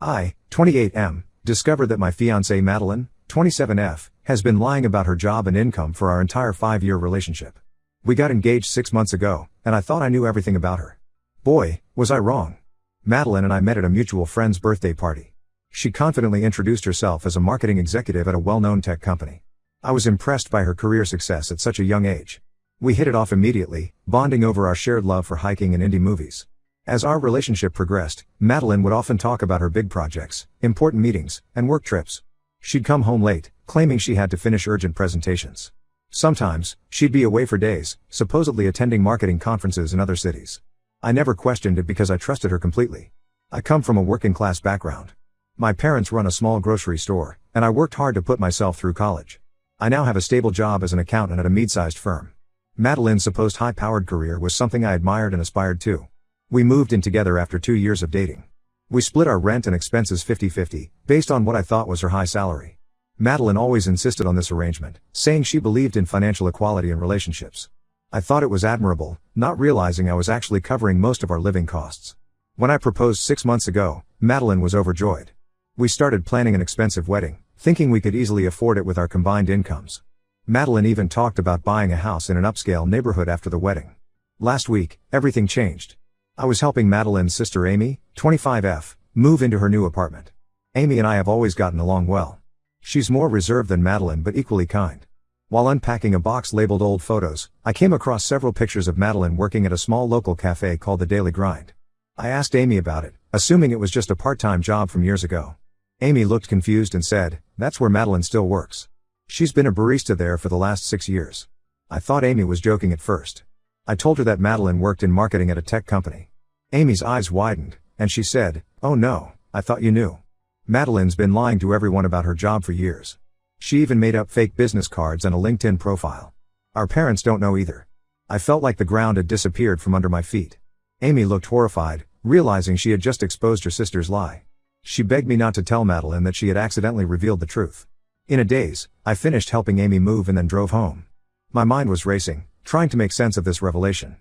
I, 28M, discovered that my fiancée Madeline, 27F, has been lying about her job and income for our entire 5-year relationship. We got engaged 6 months ago, and I thought I knew everything about her. Boy, was I wrong. Madeline and I met at a mutual friend's birthday party. She confidently introduced herself as a marketing executive at a well-known tech company. I was impressed by her career success at such a young age. We hit it off immediately, bonding over our shared love for hiking and indie movies. As our relationship progressed, Madeline would often talk about her big projects, important meetings, and work trips. She'd come home late, claiming she had to finish urgent presentations. Sometimes, she'd be away for days, supposedly attending marketing conferences in other cities. I never questioned it because I trusted her completely. I come from a working-class background. My parents run a small grocery store, and I worked hard to put myself through college. I now have a stable job as an accountant at a mid-sized firm. Madeline's supposed high-powered career was something I admired and aspired to. We moved in together after 2 years of dating. We split our rent and expenses 50-50, based on what I thought was her high salary. Madeline always insisted on this arrangement, saying she believed in financial equality in relationships. I thought it was admirable, not realizing I was actually covering most of our living costs. When I proposed 6 months ago, Madeline was overjoyed. We started planning an expensive wedding, thinking we could easily afford it with our combined incomes. Madeline even talked about buying a house in an upscale neighborhood after the wedding. Last week, everything changed. I was helping Madeline's sister Amy, 25F, move into her new apartment. Amy and I have always gotten along well. She's more reserved than Madeline but equally kind. While unpacking a box labeled old photos, I came across several pictures of Madeline working at a small local cafe called The Daily Grind. I asked Amy about it, assuming it was just a part-time job from years ago. Amy looked confused and said, "That's where Madeline still works. She's been a barista there for the last 6 years." I thought Amy was joking at first. I told her that Madeline worked in marketing at a tech company. Amy's eyes widened, and she said, "Oh no, I thought you knew. Madeline's been lying to everyone about her job for years. She even made up fake business cards and a LinkedIn profile. Our parents don't know either." I felt like the ground had disappeared from under my feet. Amy looked horrified, realizing she had just exposed her sister's lie. She begged me not to tell Madeline that she had accidentally revealed the truth. In a daze, I finished helping Amy move and then drove home. My mind was racing, trying to make sense of this revelation.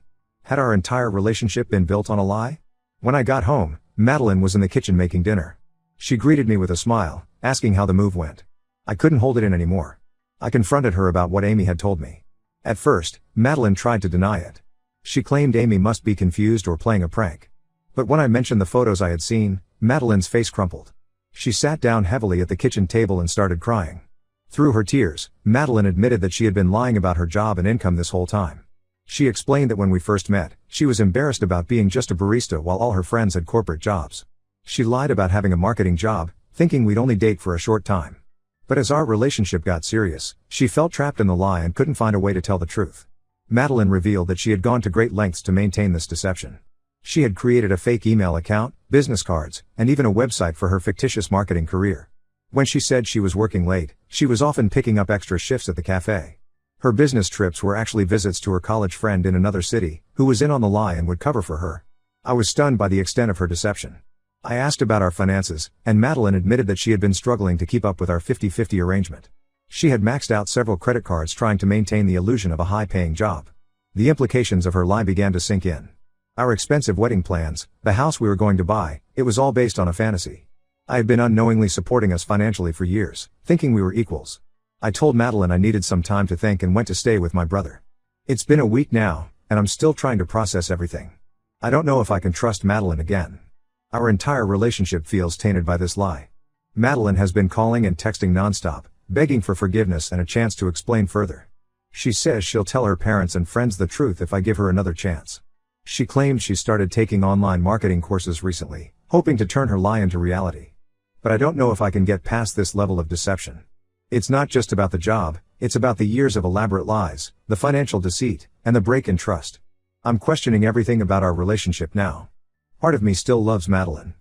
Had our entire relationship been built on a lie? When I got home, Madeline was in the kitchen making dinner. She greeted me with a smile, asking how the move went. I couldn't hold it in anymore. I confronted her about what Amy had told me. At first, Madeline tried to deny it. She claimed Amy must be confused or playing a prank. But when I mentioned the photos I had seen, Madeline's face crumpled. She sat down heavily at the kitchen table and started crying. Through her tears, Madeline admitted that she had been lying about her job and income this whole time. She explained that when we first met, she was embarrassed about being just a barista while all her friends had corporate jobs. She lied about having a marketing job, thinking we'd only date for a short time. But as our relationship got serious, she felt trapped in the lie and couldn't find a way to tell the truth. Madeline revealed that she had gone to great lengths to maintain this deception. She had created a fake email account, business cards, and even a website for her fictitious marketing career. When she said she was working late, she was often picking up extra shifts at the cafe. Her business trips were actually visits to her college friend in another city, who was in on the lie and would cover for her. I was stunned by the extent of her deception. I asked about our finances, and Madeline admitted that she had been struggling to keep up with our 50-50 arrangement. She had maxed out several credit cards trying to maintain the illusion of a high-paying job. The implications of her lie began to sink in. Our expensive wedding plans, the house we were going to buy, it was all based on a fantasy. I had been unknowingly supporting us financially for years, thinking we were equals. I told Madeline I needed some time to think and went to stay with my brother. It's been a week now, and I'm still trying to process everything. I don't know if I can trust Madeline again. Our entire relationship feels tainted by this lie. Madeline has been calling and texting nonstop, begging for forgiveness and a chance to explain further. She says she'll tell her parents and friends the truth if I give her another chance. She claims she started taking online marketing courses recently, hoping to turn her lie into reality. But I don't know if I can get past this level of deception. It's not just about the job, it's about the years of elaborate lies, the financial deceit, and the break in trust. I'm questioning everything about our relationship now. Part of me still loves Madeline.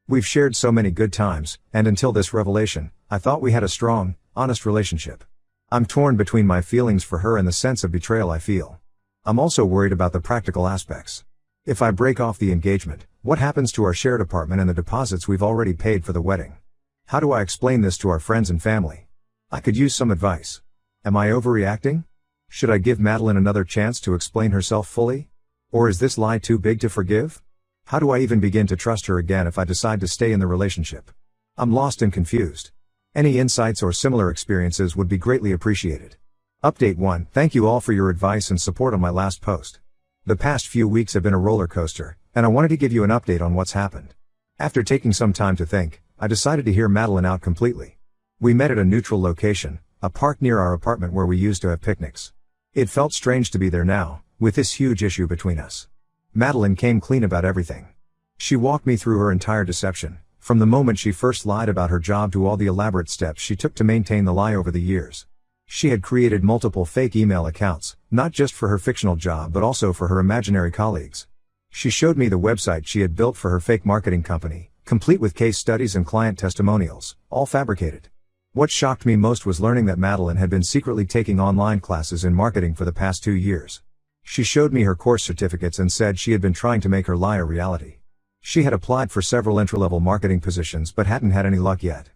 We've shared so many good times, and until this revelation, I thought we had a strong, honest relationship. I'm torn between my feelings for her and the sense of betrayal I feel. I'm also worried about the practical aspects. If I break off the engagement, what happens to our shared apartment and the deposits we've already paid for the wedding? How do I explain this to our friends and family? I could use some advice. Am I overreacting? Should I give Madeline another chance to explain herself fully? Or is this lie too big to forgive? How do I even begin to trust her again if I decide to stay in the relationship? I'm lost and confused. Any insights or similar experiences would be greatly appreciated. Update 1. Thank you all for your advice and support on my last post. The past few weeks have been a roller coaster, and I wanted to give you an update on what's happened. After taking some time to think, I decided to hear Madeline out completely. We met at a neutral location, a park near our apartment where we used to have picnics. It felt strange to be there now, with this huge issue between us. Madeline came clean about everything. She walked me through her entire deception, from the moment she first lied about her job to all the elaborate steps she took to maintain the lie over the years. She had created multiple fake email accounts, not just for her fictional job but also for her imaginary colleagues. She showed me the website she had built for her fake marketing company, complete with case studies and client testimonials, all fabricated. What shocked me most was learning that Madeline had been secretly taking online classes in marketing for the past 2 years. She showed me her course certificates and said she had been trying to make her lie a reality. She had applied for several entry-level marketing positions but hadn't had any luck yet.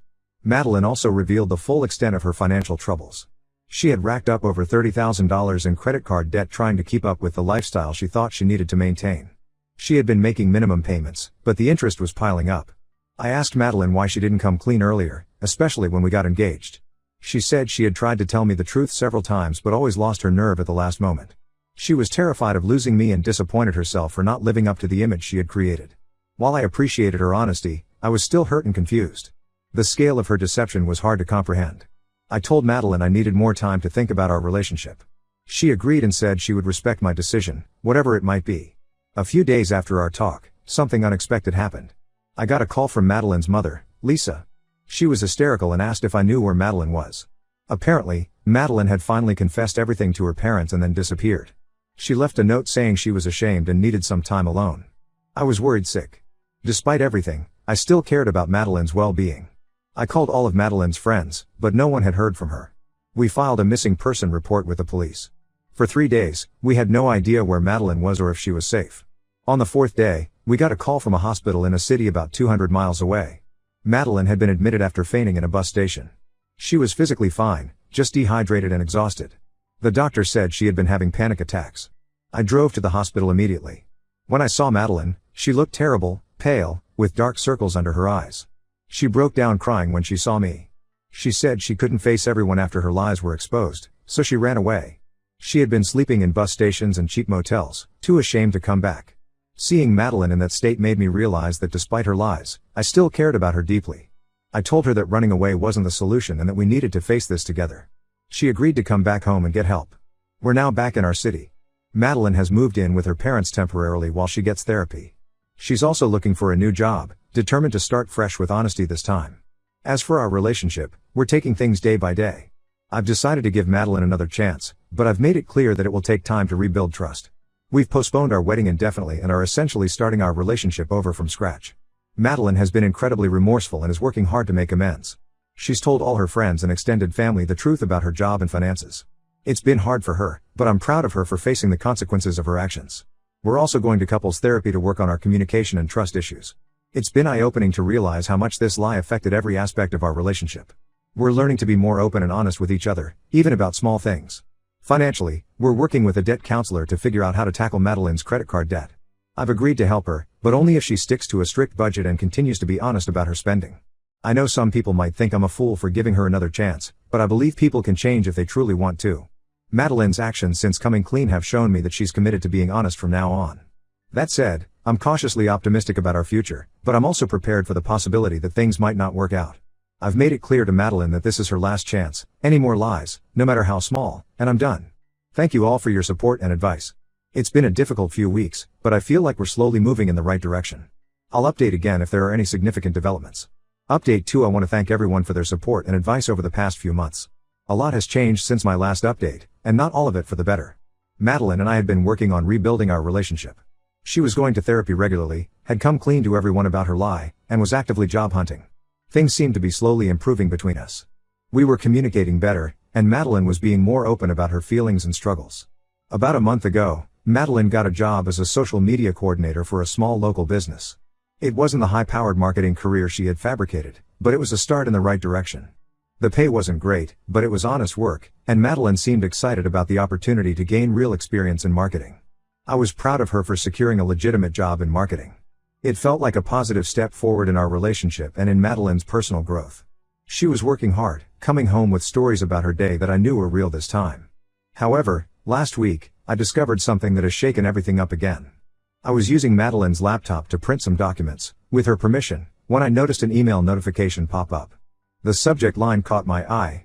Madeline also revealed the full extent of her financial troubles. She had racked up over $30,000 in credit card debt trying to keep up with the lifestyle she thought she needed to maintain. She had been making minimum payments, but the interest was piling up. I asked Madeline why she didn't come clean earlier, especially when we got engaged. She said she had tried to tell me the truth several times but always lost her nerve at the last moment. She was terrified of losing me and disappointed herself for not living up to the image she had created. While I appreciated her honesty, I was still hurt and confused. The scale of her deception was hard to comprehend. I told Madeline I needed more time to think about our relationship. She agreed and said she would respect my decision, whatever it might be. A few days after our talk, something unexpected happened. I got a call from Madeline's mother, Lisa. She was hysterical and asked if I knew where Madeline was. Apparently, Madeline had finally confessed everything to her parents and then disappeared. She left a note saying she was ashamed and needed some time alone. I was worried sick. Despite everything, I still cared about Madeline's well-being. I called all of Madeline's friends, but no one had heard from her. We filed a missing person report with the police. For 3 days, we had no idea where Madeline was or if she was safe. On the 4th day, we got a call from a hospital in a city about 200 miles away. Madeline had been admitted after fainting in a bus station. She was physically fine, just dehydrated and exhausted. The doctor said she had been having panic attacks. I drove to the hospital immediately. When I saw Madeline, she looked terrible, pale, with dark circles under her eyes. She broke down crying when she saw me. She said she couldn't face everyone after her lies were exposed, so she ran away. She had been sleeping in bus stations and cheap motels, too ashamed to come back. Seeing Madeline in that state made me realize that despite her lies, I still cared about her deeply. I told her that running away wasn't the solution and that we needed to face this together. She agreed to come back home and get help. We're now back in our city. Madeline has moved in with her parents temporarily while she gets therapy. She's also looking for a new job, determined to start fresh with honesty this time. As for our relationship, we're taking things day by day. I've decided to give Madeline another chance, but I've made it clear that it will take time to rebuild trust. We've postponed our wedding indefinitely and are essentially starting our relationship over from scratch. Madeline has been incredibly remorseful and is working hard to make amends. She's told all her friends and extended family the truth about her job and finances. It's been hard for her, but I'm proud of her for facing the consequences of her actions. We're also going to couples therapy to work on our communication and trust issues. It's been eye-opening to realize how much this lie affected every aspect of our relationship. We're learning to be more open and honest with each other, even about small things. Financially, we're working with a debt counselor to figure out how to tackle Madeline's credit card debt. I've agreed to help her, but only if she sticks to a strict budget and continues to be honest about her spending. I know some people might think I'm a fool for giving her another chance, but I believe people can change if they truly want to. Madeline's actions since coming clean have shown me that she's committed to being honest from now on. That said, I'm cautiously optimistic about our future, but I'm also prepared for the possibility that things might not work out. I've made it clear to Madeline that this is her last chance. Any more lies, no matter how small, and I'm done. Thank you all for your support and advice. It's been a difficult few weeks, but I feel like we're slowly moving in the right direction. I'll update again if there are any significant developments. Update 2. I want to thank everyone for their support and advice over the past few months. A lot has changed since my last update, and not all of it for the better. Madeline and I had been working on rebuilding our relationship. She was going to therapy regularly, had come clean to everyone about her lie, and was actively job hunting. Things seemed to be slowly improving between us. We were communicating better, and Madeline was being more open about her feelings and struggles. About a month ago, Madeline got a job as a social media coordinator for a small local business. It wasn't the high-powered marketing career she had fabricated, but it was a start in the right direction. The pay wasn't great, but it was honest work, and Madeline seemed excited about the opportunity to gain real experience in marketing. I was proud of her for securing a legitimate job in marketing. It felt like a positive step forward in our relationship and in Madeline's personal growth. She was working hard, coming home with stories about her day that I knew were real this time. However, last week, I discovered something that has shaken everything up again. I was using Madeline's laptop to print some documents, with her permission, when I noticed an email notification pop up. The subject line caught my eye: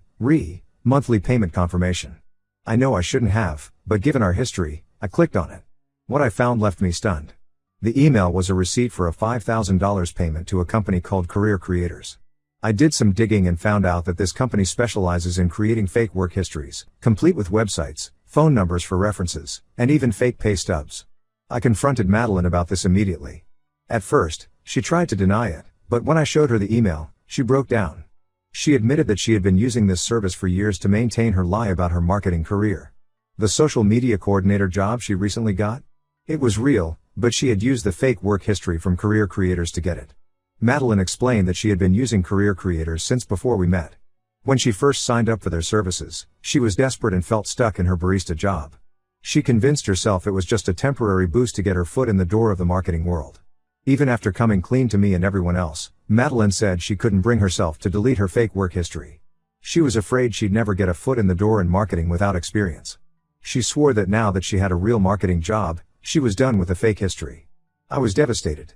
monthly payment confirmation. I know I shouldn't have, but given our history, I clicked on it. What I found left me stunned. The email was a receipt for a $5,000 payment to a company called Career Creators. I did some digging and found out that this company specializes in creating fake work histories, complete with websites, phone numbers for references, and even fake pay stubs. I confronted Madeline about this immediately. At first, she tried to deny it, but when I showed her the email, she broke down. She admitted that she had been using this service for years to maintain her lie about her marketing career. The social media coordinator job she recently got? It was real, but she had used the fake work history from Career Creators to get it. Madeline explained that she had been using Career Creators since before we met. When she first signed up for their services, she was desperate and felt stuck in her barista job. She convinced herself it was just a temporary boost to get her foot in the door of the marketing world. Even after coming clean to me and everyone else, Madeline said she couldn't bring herself to delete her fake work history. She was afraid she'd never get a foot in the door in marketing without experience. She swore that now that she had a real marketing job, she was done with the fake history. I was devastated.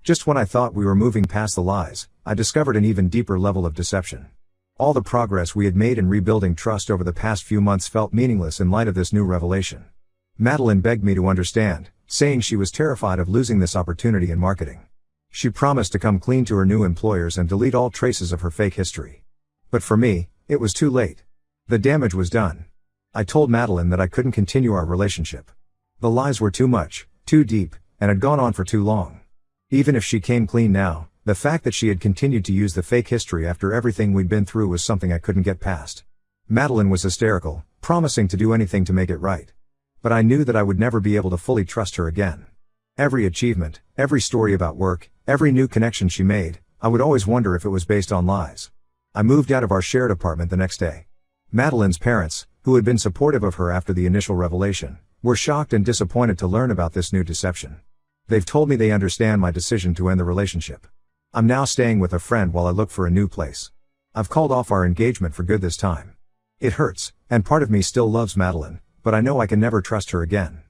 Just when I thought we were moving past the lies, I discovered an even deeper level of deception. All the progress we had made in rebuilding trust over the past few months felt meaningless in light of this new revelation. Madeline begged me to understand, saying she was terrified of losing this opportunity in marketing. She promised to come clean to her new employers and delete all traces of her fake history. But for me, it was too late. The damage was done. I told Madeline that I couldn't continue our relationship. The lies were too much, too deep, and had gone on for too long. Even if she came clean now, the fact that she had continued to use the fake history after everything we'd been through was something I couldn't get past. Madeline was hysterical, promising to do anything to make it right. But I knew that I would never be able to fully trust her again. Every achievement, every story about work, every new connection she made, I would always wonder if it was based on lies. I moved out of our shared apartment the next day. Madeline's parents, who had been supportive of her after the initial revelation, were shocked and disappointed to learn about this new deception. They've told me they understand my decision to end the relationship. I'm now staying with a friend while I look for a new place. I've called off our engagement for good this time. It hurts, and part of me still loves Madeline, but I know I can never trust her again.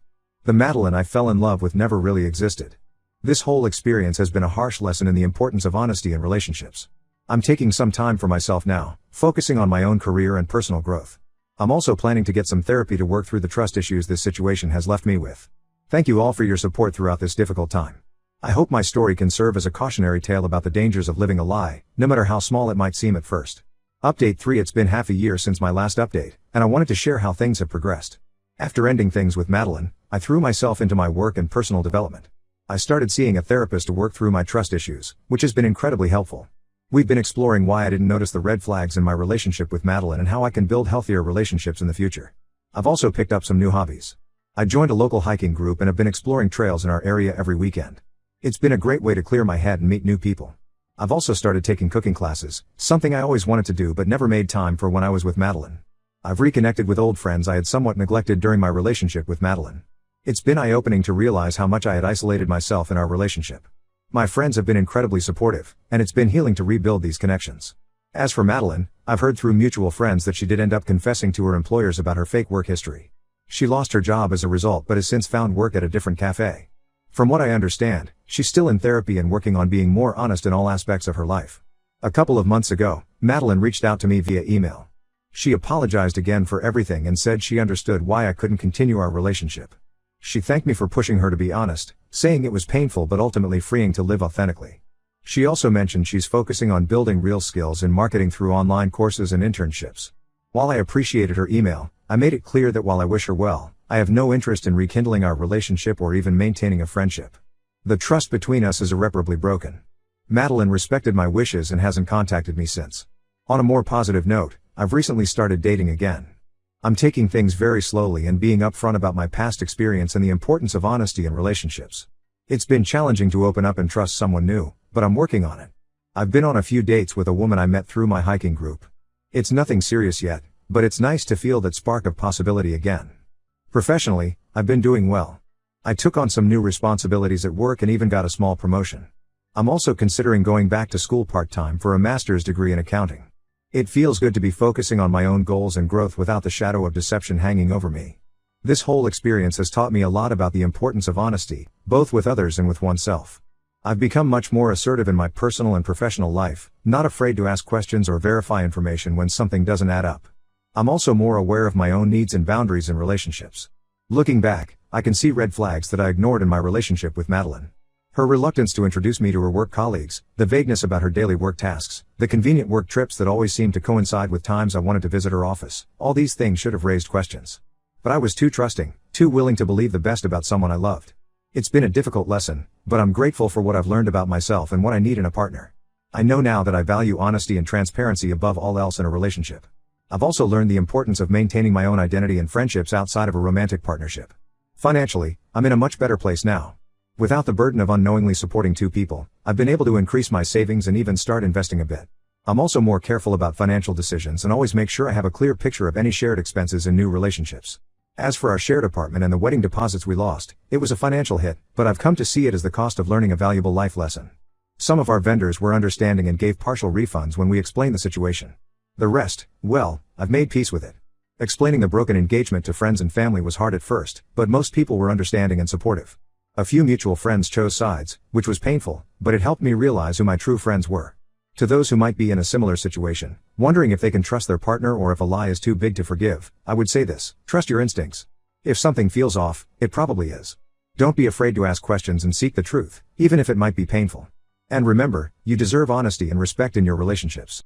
The Madeline I fell in love with never really existed. This whole experience has been a harsh lesson in the importance of honesty in relationships. I'm taking some time for myself now, focusing on my own career and personal growth. I'm also planning to get some therapy to work through the trust issues this situation has left me with. Thank you all for your support throughout this difficult time. I hope my story can serve as a cautionary tale about the dangers of living a lie, no matter how small it might seem at first. Update 3: It's been half a year since my last update, and I wanted to share how things have progressed. After ending things with Madeline, I threw myself into my work and personal development. I started seeing a therapist to work through my trust issues, which has been incredibly helpful. We've been exploring why I didn't notice the red flags in my relationship with Madeline and how I can build healthier relationships in the future. I've also picked up some new hobbies. I joined a local hiking group and have been exploring trails in our area every weekend. It's been a great way to clear my head and meet new people. I've also started taking cooking classes, something I always wanted to do but never made time for when I was with Madeline. I've reconnected with old friends I had somewhat neglected during my relationship with Madeline. It's been eye-opening to realize how much I had isolated myself in our relationship. My friends have been incredibly supportive, and it's been healing to rebuild these connections. As for Madeline, I've heard through mutual friends that she did end up confessing to her employers about her fake work history. She lost her job as a result but has since found work at a different cafe. From what I understand, she's still in therapy and working on being more honest in all aspects of her life. A couple of months ago, Madeline reached out to me via email. She apologized again for everything and said she understood why I couldn't continue our relationship. She thanked me for pushing her to be honest, saying it was painful but ultimately freeing to live authentically. She also mentioned she's focusing on building real skills in marketing through online courses and internships. While I appreciated her email, I made it clear that while I wish her well, I have no interest in rekindling our relationship or even maintaining a friendship. The trust between us is irreparably broken. Madeline respected my wishes and hasn't contacted me since. On a more positive note, I've recently started dating again. I'm taking things very slowly and being upfront about my past experience and the importance of honesty in relationships. It's been challenging to open up and trust someone new, but I'm working on it. I've been on a few dates with a woman I met through my hiking group. It's nothing serious yet, but it's nice to feel that spark of possibility again. Professionally, I've been doing well. I took on some new responsibilities at work and even got a small promotion. I'm also considering going back to school part-time for a master's degree in accounting. It feels good to be focusing on my own goals and growth without the shadow of deception hanging over me. This whole experience has taught me a lot about the importance of honesty, both with others and with oneself. I've become much more assertive in my personal and professional life, not afraid to ask questions or verify information when something doesn't add up. I'm also more aware of my own needs and boundaries in relationships. Looking back, I can see red flags that I ignored in my relationship with Madeline. Her reluctance to introduce me to her work colleagues, the vagueness about her daily work tasks, the convenient work trips that always seemed to coincide with times I wanted to visit her office, all these things should have raised questions. But I was too trusting, too willing to believe the best about someone I loved. It's been a difficult lesson, but I'm grateful for what I've learned about myself and what I need in a partner. I know now that I value honesty and transparency above all else in a relationship. I've also learned the importance of maintaining my own identity and friendships outside of a romantic partnership. Financially, I'm in a much better place now. Without the burden of unknowingly supporting two people, I've been able to increase my savings and even start investing a bit. I'm also more careful about financial decisions and always make sure I have a clear picture of any shared expenses in new relationships. As for our shared apartment and the wedding deposits we lost, it was a financial hit, but I've come to see it as the cost of learning a valuable life lesson. Some of our vendors were understanding and gave partial refunds when we explained the situation. The rest, well, I've made peace with it. Explaining the broken engagement to friends and family was hard at first, but most people were understanding and supportive. A few mutual friends chose sides, which was painful, but it helped me realize who my true friends were. To those who might be in a similar situation, wondering if they can trust their partner or if a lie is too big to forgive, I would say this: trust your instincts. If something feels off, it probably is. Don't be afraid to ask questions and seek the truth, even if it might be painful. And remember, you deserve honesty and respect in your relationships.